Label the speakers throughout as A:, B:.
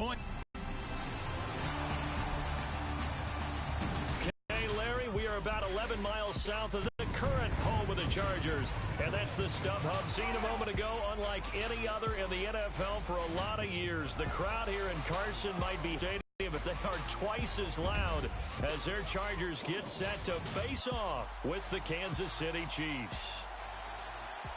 A: point.
B: Okay, Larry, we are about 11 miles south of the current home of the Chargers. And that's the StubHub scene a moment ago, unlike any other in the NFL for a lot of years. The crowd here in Carson might be stadium, but they are twice as loud as their Chargers get set to face off with the Kansas City Chiefs.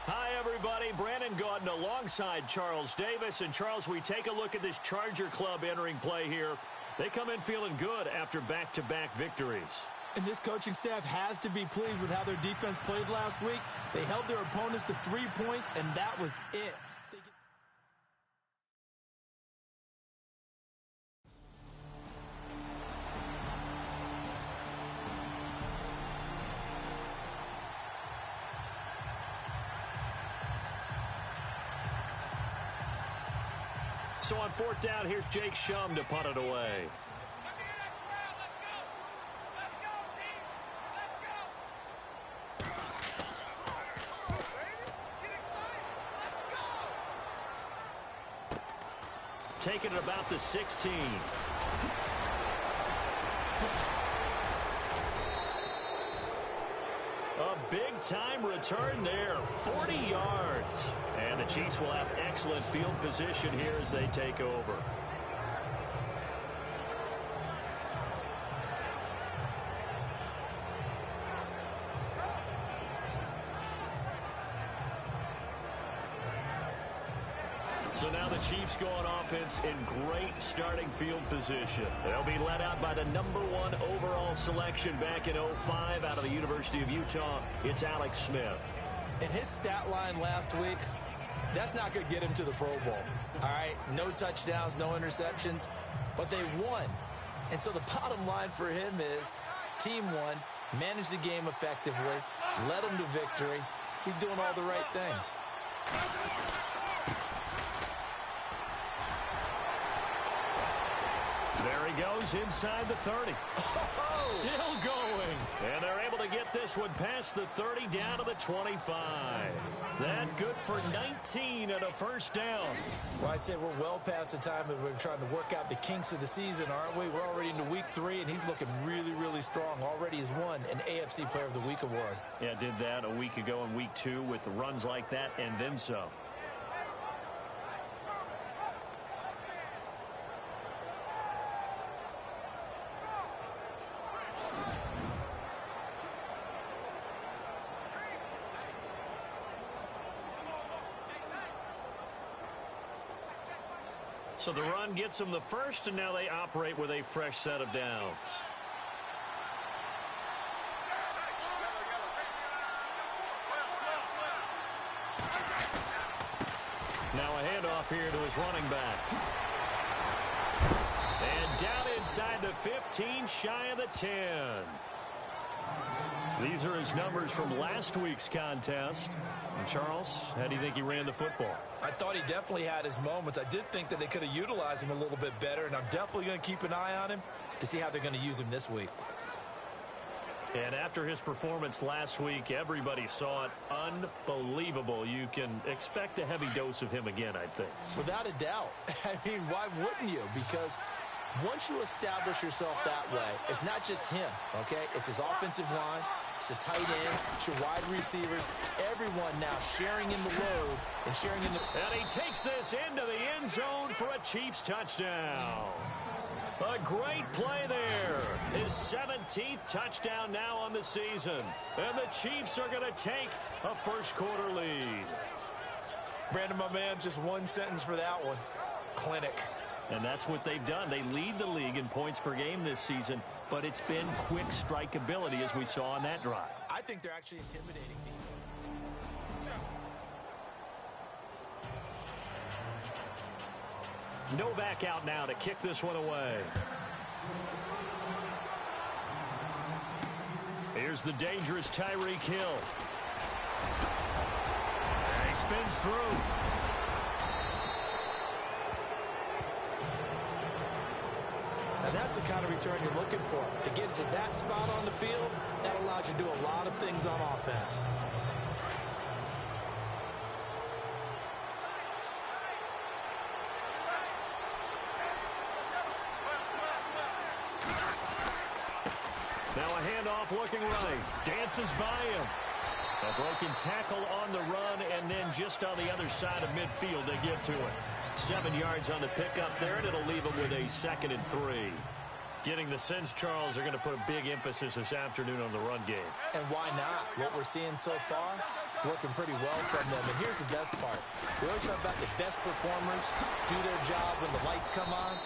B: Hi, everybody. Brandon Gaudin alongside Charles Davis. And, Charles, we take a look at this Charger club entering play here. They come in feeling good after back-to-back victories.
C: And this coaching staff has to be pleased with how their defense played last week. They held their opponents to 3 points, and that was it.
B: So on fourth down, here's Jake Shum to punt it away. Taking it about the 16. A big-time return there, 40 yards. And the Chiefs will have excellent field position here as they take over. So now the Chiefs go on offense in great starting field position. They'll be led out by the #1 overall selection back in 05 out of the University of Utah. It's Alex Smith.
C: And his stat line last week, that's not going to get him to the Pro Bowl. All right, no touchdowns, no interceptions, but they won. And so the bottom line for him is team won, managed the game effectively, led them to victory. He's doing all the right things.
B: There he goes inside the 30.
C: Oh!
B: Still going. And they're able to get this one past the 30 down to the 25. That good for 19 and a first down.
C: Well, I'd say we're well past the time that we're trying to work out the kinks of the season, aren't we? We're already into week 3, and he's looking really, really strong. Already has won an AFC Player of the Week award.
B: Yeah, did that a week ago in week 2 with runs like that and then some. So the run gets them the first, and now they operate with a fresh set of downs. Now a handoff here to his running back. And down inside the 15, shy of the 10. These are his numbers from last week's contest. And Charles, how do you think he ran the football?
C: I thought he definitely had his moments. I did think that they could have utilized him a little bit better, and I'm definitely going to keep an eye on him to see how they're going to use him this week.
B: And after his performance last week, everybody saw it. Unbelievable. You can expect a heavy dose of him again, I think.
C: Without a doubt. I mean, why wouldn't you? Because once you establish yourself that way, it's not just him, okay? It's his offensive line. It's a tight end. It's your wide receivers. Everyone now sharing in the load and sharing in the...
B: And he takes this into the end zone for a Chiefs touchdown. A great play there. His 17th touchdown now on the season. And the Chiefs are going to take a first-quarter lead.
C: Brandon, my man, just one sentence for that one. Clinic.
B: And that's what they've done. They lead the league in points per game this season, but it's been quick strikeability as we saw on that drive.
C: I think they're actually intimidating defense.
B: Novak out now to kick this one away. Here's the dangerous Tyreek Hill. And he spins through.
C: Now that's the kind of return you're looking for. To get to that spot on the field, that allows you to do a lot of things on offense.
B: Now a handoff looking right. Dances by him. A broken tackle on the run, and then just on the other side of midfield, they get to it. 7 yards on the pickup there, and it'll leave them with a 2nd and 3. Getting the sense, Charles, they're going to put a big emphasis this afternoon on the run game.
C: And why not? What we're seeing so far, working pretty well from them. And here's the best part. We always talk about the best performers do their job when the lights come on.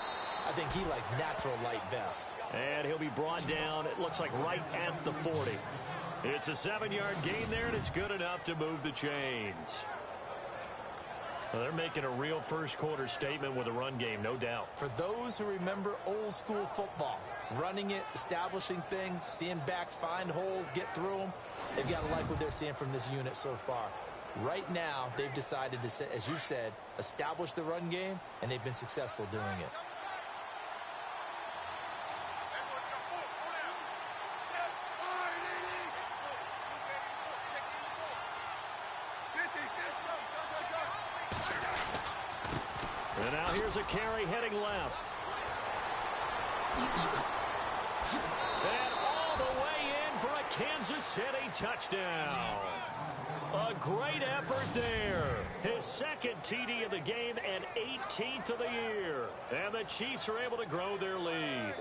C: I think he likes natural light best.
B: And he'll be brought down, it looks like right at the 40. It's a 7-yard gain there, and it's good enough to move the chains. Well, they're making a real first-quarter statement with a run game, no doubt.
C: For those who remember old-school football, running it, establishing things, seeing backs find holes, get through them, they've got to like what they're seeing from this unit so far. Right now, they've decided to, as you said, establish the run game, and they've been successful doing it.
B: And now here's a carry heading left. And all the way in for a Kansas City touchdown. A great effort there. His 2nd TD of the game and 18th of the year. And the Chiefs are able to grow their lead.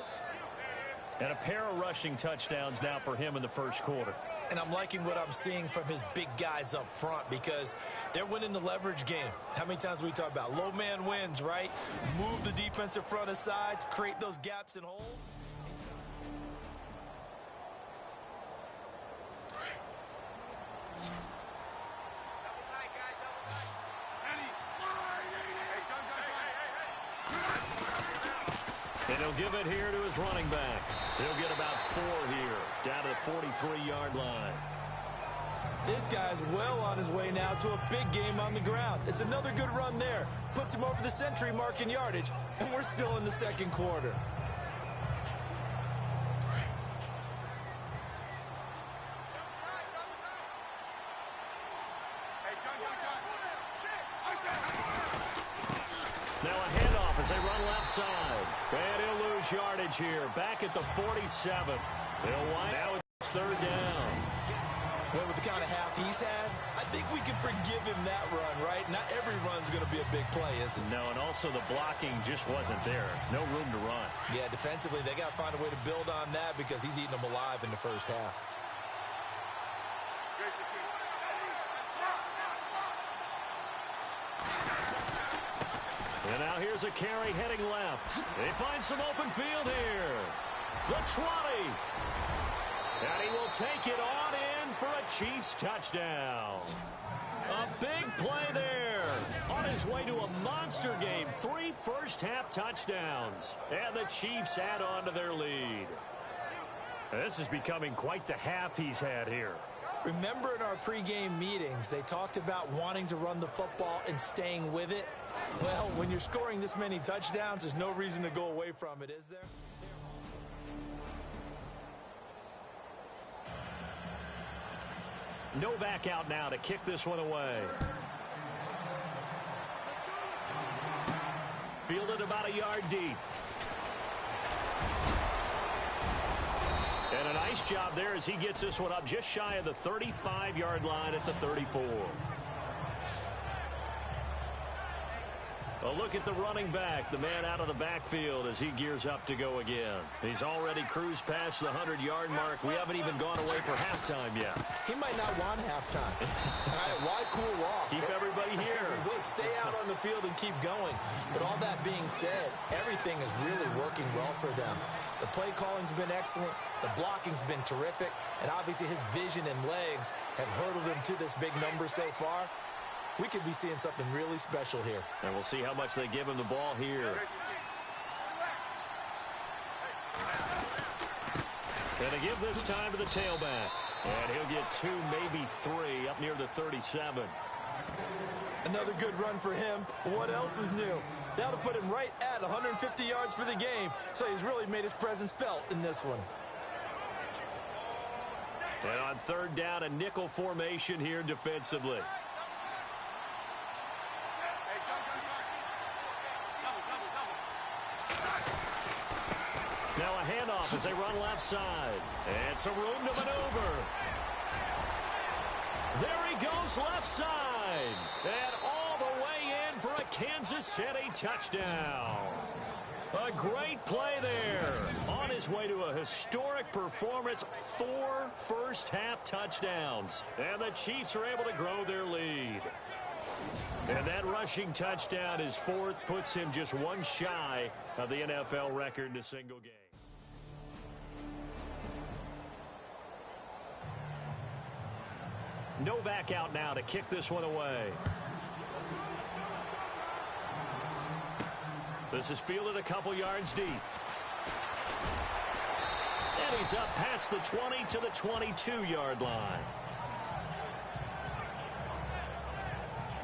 B: And a pair of rushing touchdowns now for him in the first quarter.
C: And I'm liking what I'm seeing from his big guys up front because they're winning the leverage game. How many times we talk about low man wins, right? Move the defensive front aside, create those gaps and holes.
B: And he'll give it here to his running back. He'll get about 4 here, down to the 43-yard line.
C: This guy's well on his way now to a big game on the ground. It's another good run there. Puts him over the century mark in yardage, and we're still in the second quarter.
B: Now a handoff as they run left side. And he'll lose yardage here. Back at the 47. They'll wind out. It's 3rd down.
C: Well, with the kind of half he's had, I think we can forgive him that run, right? Not every run's going to be a big play, is it?
B: No, and also the blocking just wasn't there. No room to run.
C: Yeah, defensively, they got to find a way to build on that because he's eating them alive in the first half.
B: And now here's a carry heading left. They find some open field here. The 20. And he will take it on in for a Chiefs touchdown. A big play there. On his way to a monster game. 3 first-half touchdowns. And the Chiefs add on to their lead. This is becoming quite the half he's had here.
C: Remember in our pregame meetings, they talked about wanting to run the football and staying with it? Well, when you're scoring this many touchdowns, there's no reason to go away from it, is there?
B: No back out now to kick this one away. Fielded about a yard deep. And a nice job there as he gets this one up just shy of the 35-yard line at the 34. A look at the running back, the man out of the backfield as he gears up to go again. He's already cruised past the 100-yard mark. We haven't even gone away for halftime yet.
C: He might not want halftime. All right, why cool off?
B: Keep everybody here.
C: Let's stay out on the field and keep going. But all that being said, everything is really working well for them. The play calling's been excellent. The blocking's been terrific. And obviously his vision and legs have hurdled him to this big number so far. We could be seeing something really special here.
B: And we'll see how much they give him the ball here. And they give this time to the tailback. And he'll get 2, maybe 3 up near the 37.
C: Another good run for him. What else is new? That'll put him right at 150 yards for the game. So he's really made his presence felt in this one.
B: And on 3rd down, a nickel formation here defensively. Now a handoff off as they run left side. And some room to maneuver. There he goes left side. And all the way in for a Kansas City touchdown. A great play there. On his way to a historic performance, 4 first-half touchdowns. And the Chiefs are able to grow their lead. And that rushing touchdown, his 4th, puts him just one shy of the NFL record in a single game. Novak out now to kick this one away. This is fielded a couple yards deep. And he's up past the 20 to the 22-yard line.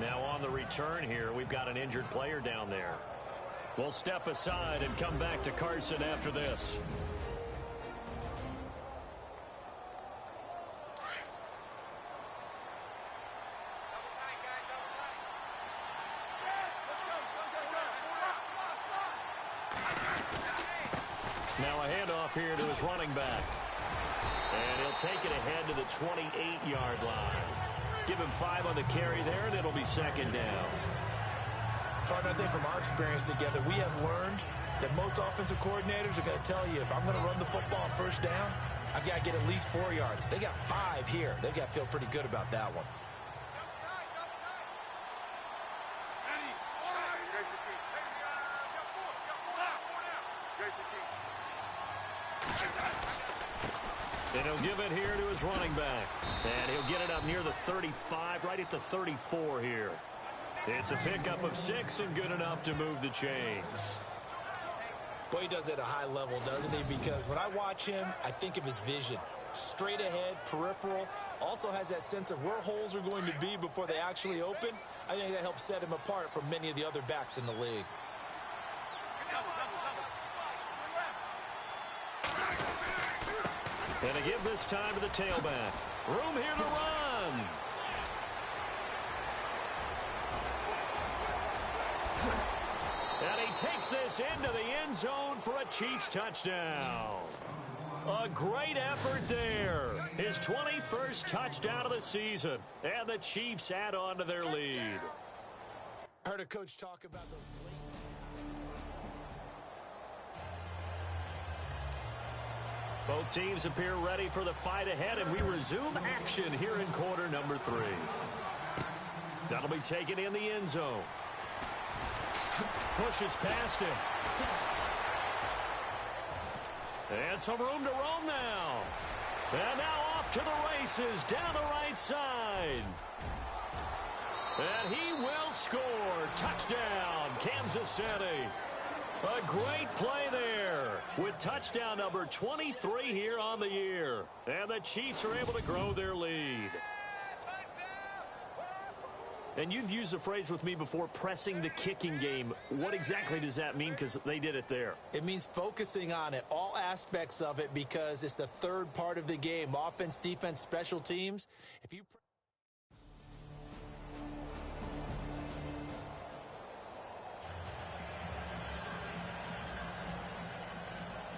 B: Now on the return here, we've got an injured player down there. We'll step aside and come back to Carson after this. Now a handoff here to his running back. And he'll take it ahead to the 28-yard line. Give him 5 on the carry there, and it'll be second down.
C: Partner, I think from our experience together, we have learned that most offensive coordinators are going to tell you, if I'm going to run the football on first down, I've got to get at least 4 yards. They got 5 here. They've got to feel pretty good about that one.
B: And he'll give it here to his running back. And he'll get it up near the 35, right at the 34 here. It's a pickup of 6 and good enough to move the chains.
C: Boy, he does it at a high level, doesn't he? Because when I watch him, I think of his vision. Straight ahead, peripheral. Also has that sense of where holes are going to be before they actually open. I think that helps set him apart from many of the other backs in the league.
B: And to give this time to the tailback. Room here to run. And he takes this into the end zone for a Chiefs touchdown. A great effort there. His 21st touchdown of the season. And the Chiefs add on to their lead.
C: I heard a coach talk about those late.
B: Both teams appear ready for the fight ahead, and we resume action here in quarter number 3. That'll be taken in the end zone. Pushes past him. And some room to roam now. And now off to the races down the right side. And he will score. Touchdown, Kansas City. A great play there with touchdown number 23 here on the year. And the Chiefs are able to grow their lead. And you've used the phrase with me before, pressing the kicking game. What exactly does that mean? Because they did it there.
C: It means focusing on it, all aspects of it, because it's the third part of the game. Offense, defense, special teams. If you...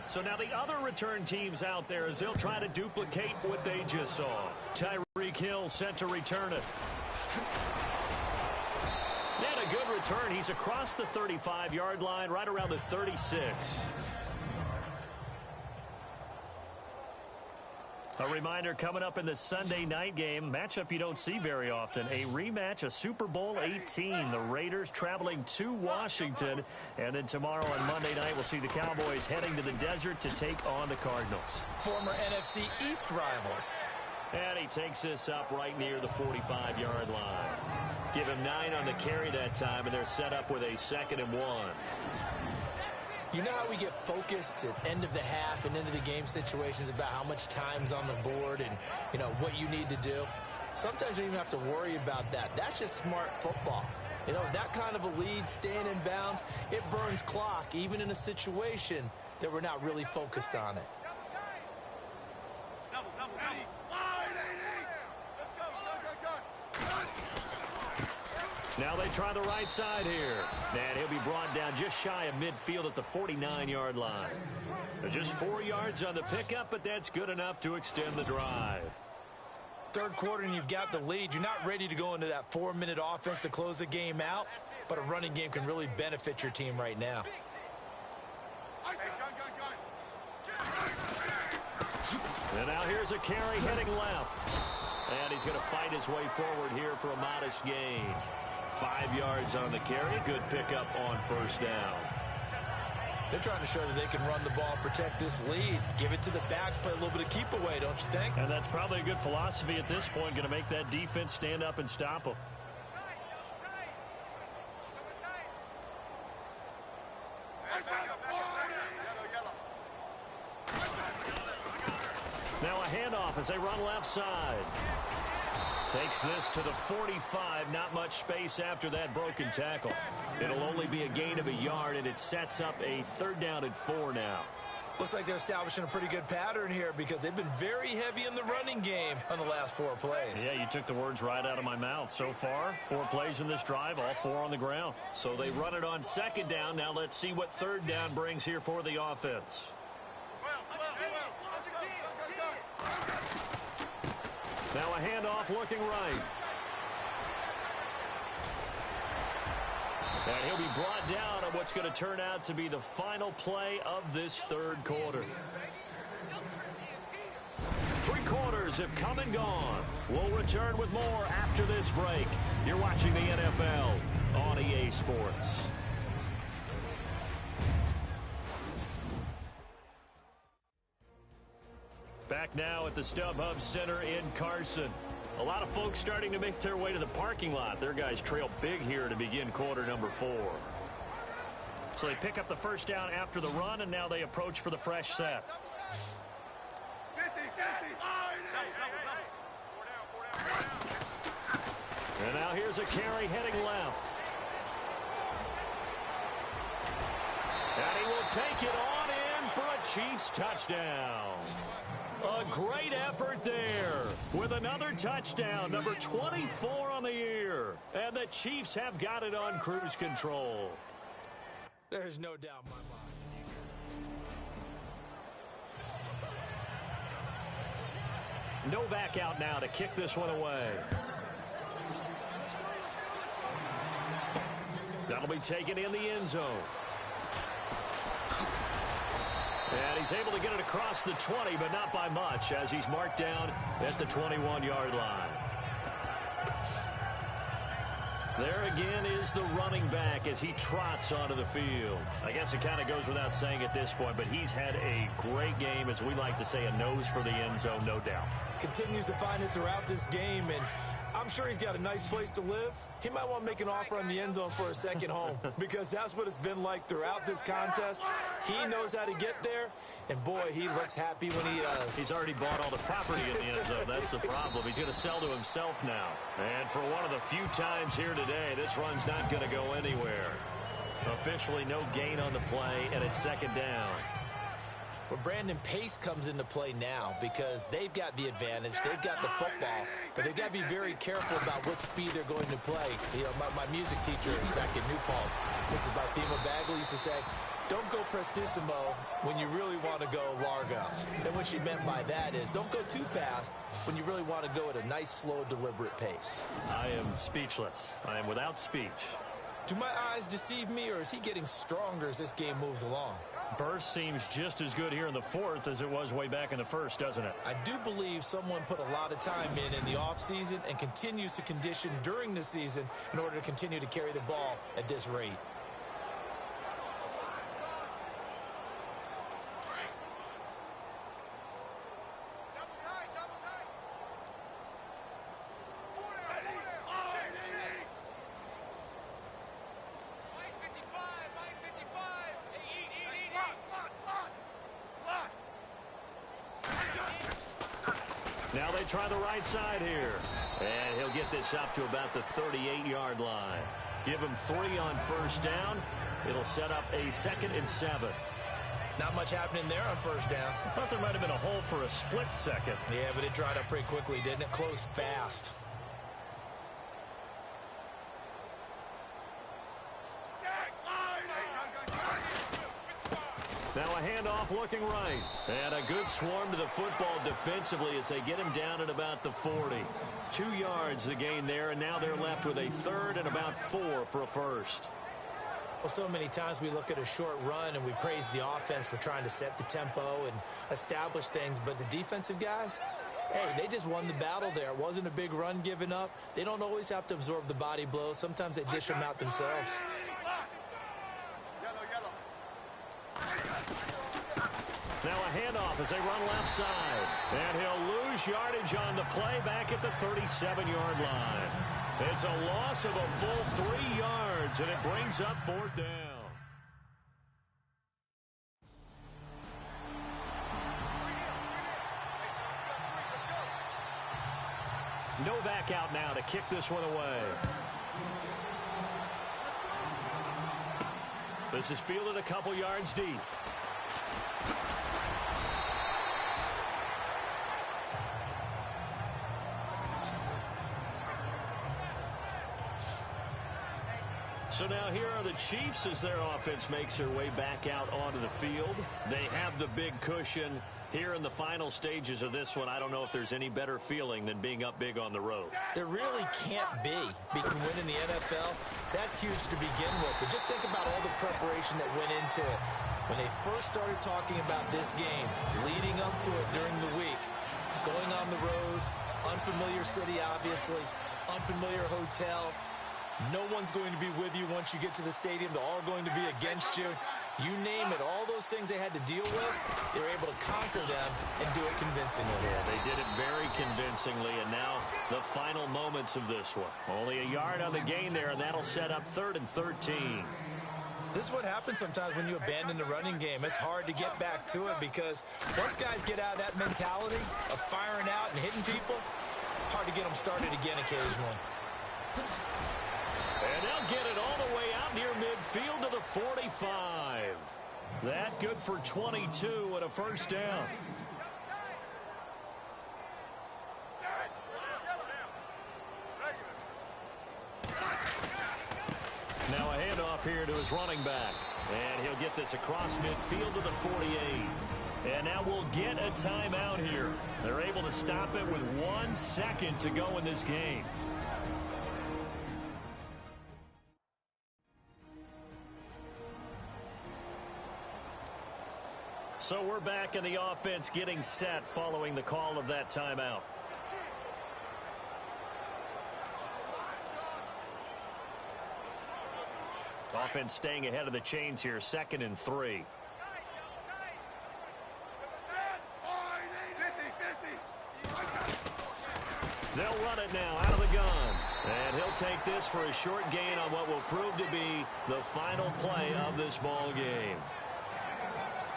B: So now the other return teams out there as they'll try to duplicate what they just saw. Tyreek Hill set to return it. And a good return. He's across the 35-yard line, right around the 36. A reminder coming up in the Sunday night game, matchup you don't see very often, a rematch of Super Bowl 18. The Raiders traveling to Washington. And then tomorrow on Monday night, we'll see the Cowboys heading to the desert to take on the Cardinals.
C: Former NFC East rivals.
B: And he takes this up right near the 45-yard line. Give him 9 on the carry that time, and they're set up with a 2nd and 1.
C: You know how we get focused at end of the half and into the game situations about how much time's on the board and, you know, what you need to do? Sometimes you don't even have to worry about that. That's just smart football. You know, that kind of a lead, staying in bounds, it burns clock, even in a situation that we're not really focused on it.
B: Now they try the right side here. And he'll be brought down just shy of midfield at the 49-yard line. Just 4 yards on the pickup, but that's good enough to extend the drive.
C: Third quarter and you've got the lead. You're not ready to go into that 4-minute offense to close the game out, but a running game can really benefit your team right now.
B: And now here's a carry heading left. And he's going to fight his way forward here for a modest gain. 5 yards on the carry. Good pickup on first down.
C: They're trying to show that they can run the ball, protect this lead. Give it to the backs, play a little bit of keep away, don't you think?
B: And that's probably a good philosophy at this point. Going to make that defense stand up and stop them. Now a handoff as they run left side. Takes this to the 45. Not much space after that broken tackle. It'll only be a gain of a yard, and it sets up a 3rd down and 4 now.
C: Looks like they're establishing a pretty good pattern here because they've been very heavy in the running game on the last 4 plays.
B: Yeah, you took the words right out of my mouth. So far, 4 plays in this drive, all 4 on the ground. So they run it on 2nd down. Now let's see what 3rd down brings here for the offense. Now a handoff looking right. And he'll be brought down on what's going to turn out to be the final play of this 3rd quarter. 3 quarters have come and gone. We'll return with more after this break. You're watching the NFL on EA Sports. Back now at the StubHub Center in Carson. A lot of folks starting to make their way to the parking lot. Their guys trail big here to begin quarter number 4. So they pick up the first down after the run, and now they approach for the fresh set. And now here's a carry heading left. And he will take it on in for a Chiefs touchdown. A great effort there with another touchdown, number 24 on the year. And the Chiefs have got it on cruise control.
C: There's no doubt in my mind.
B: Novak out now to kick this one away. That'll be taken in the end zone. And he's able to get it across the 20, but not by much, as he's marked down at the 21-yard line. There again is the running back as he trots onto the field. I guess it kind of goes without saying at this point, but he's had a great game, as we like to say, a nose for the end zone, no doubt.
C: Continues to find it throughout this game, and I'm sure he's got a nice place to live. He might want to make an offer on the end zone for a second home because that's what it's been like throughout this contest. He knows how to get there, and boy, he looks happy when he does.
B: He's already bought all the property in the end zone. That's the problem. He's going to sell to himself now. And for one of the few times here today, this run's not going to go anywhere. Officially no gain on the play, and it's 2nd down.
C: Well, Brandon, pace comes into play now because they've got the advantage. They've got the football, but they've got to be very careful about what speed they're going to play. You know, my music teacher back in New Paltz, this is by Thema Bagley, used to say, don't go prestissimo when you really want to go largo. And what she meant by that is don't go too fast when you really want to go at a nice, slow, deliberate pace.
B: I am speechless. I am without speech.
C: Do my eyes deceive me, or is he getting stronger as this game moves along?
B: Burst seems just as good here in the 4th as it was way back in the 1st, doesn't it?
C: I do believe someone put a lot of time in the offseason and continues to condition during the season in order to continue to carry the ball at this rate.
B: Now they try the right side here. And he'll get this up to about the 38-yard line. Give him 3 on first down. It'll set up a 2nd and 7.
C: Not much happening there on first down.
B: I thought there might have been a hole for a split second.
C: Yeah, but it dried up pretty quickly, didn't it? Closed fast.
B: Now a handoff looking right. And a good swarm to the football defensively as they get him down at about the 40. 2 yards the gain there, and now they're left with a third and about 4 for a first.
C: Well, so many times we look at a short run and we praise the offense for trying to set the tempo and establish things, but the defensive guys, hey, they just won the battle there. It wasn't a big run given up. They don't always have to absorb the body blows. Sometimes they dish them out themselves.
B: Now a handoff as they run left side. And he'll lose yardage on the play back at the 37-yard line. It's a loss of a full 3 yards, and it brings up 4th down. Novak out now to kick this one away. This is fielded a couple yards deep. So now here are the Chiefs as their offense makes their way back out onto the field. They have the big cushion here in the final stages of this one. I don't know if there's any better feeling than being up big on the road.
C: There really can't be. Beating win in the NFL, that's huge to begin with. But just think about all the preparation that went into it. When they first started talking about this game, leading up to it during the week, going on the road, unfamiliar city, obviously, unfamiliar hotel. No one's going to be with you once you get to the stadium. They're all going to be against you. You name it, all those things they had to deal with, they were able to conquer them and do it convincingly.
B: Yeah, they did it very convincingly, and now the final moments of this one. Only a yard on the gain there, and that'll set up 3rd and 13.
C: This is what happens sometimes when you abandon the running game. It's hard to get back to it because once guys get out of that mentality of firing out and hitting people, hard to get them started again occasionally.
B: And they'll get it all the way out near midfield to the 45. That good for 22 and a first down. Now a handoff here to his running back. And he'll get this across midfield to the 48. And now we'll get a timeout here. They're able to stop it with 1 second to go in this game. So we're back in the offense getting set following the call of that timeout. Offense staying ahead of the chains here, 2nd and 3. They'll run it now out of the gun. And he'll take this for a short gain on what will prove to be the final play of this ball game.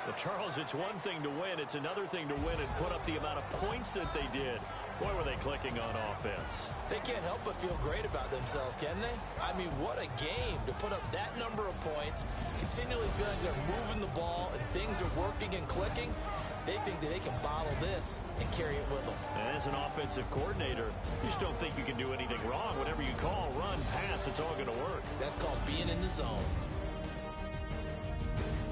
B: Well, Charles, it's one thing to win. It's another thing to win and put up the amount of points that they did. Boy, were they clicking on offense.
C: They can't help but feel great about themselves, can they? I mean, what a game to put up that number of points, continually feeling they're moving the ball and things are working and clicking. They think that they can bottle this and carry it with them.
B: And as an offensive coordinator, you just don't think you can do anything wrong. Whatever you call, run, pass, it's all going to work.
C: That's called being in the zone.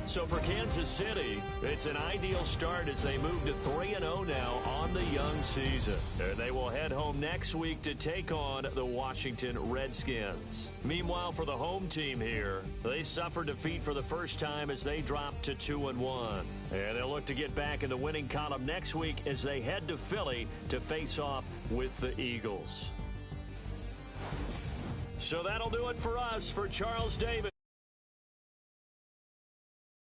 B: So for Kansas City, it's an ideal start as they move to 3-0 now on the young season. And they will head home next week to take on the Washington Redskins. Meanwhile, for the home team here, they suffered defeat for the first time as they dropped to 2-1. And they'll look to get back in the winning column next week as they head to Philly to face off with the Eagles. So that'll do it for us. For Charles Davis.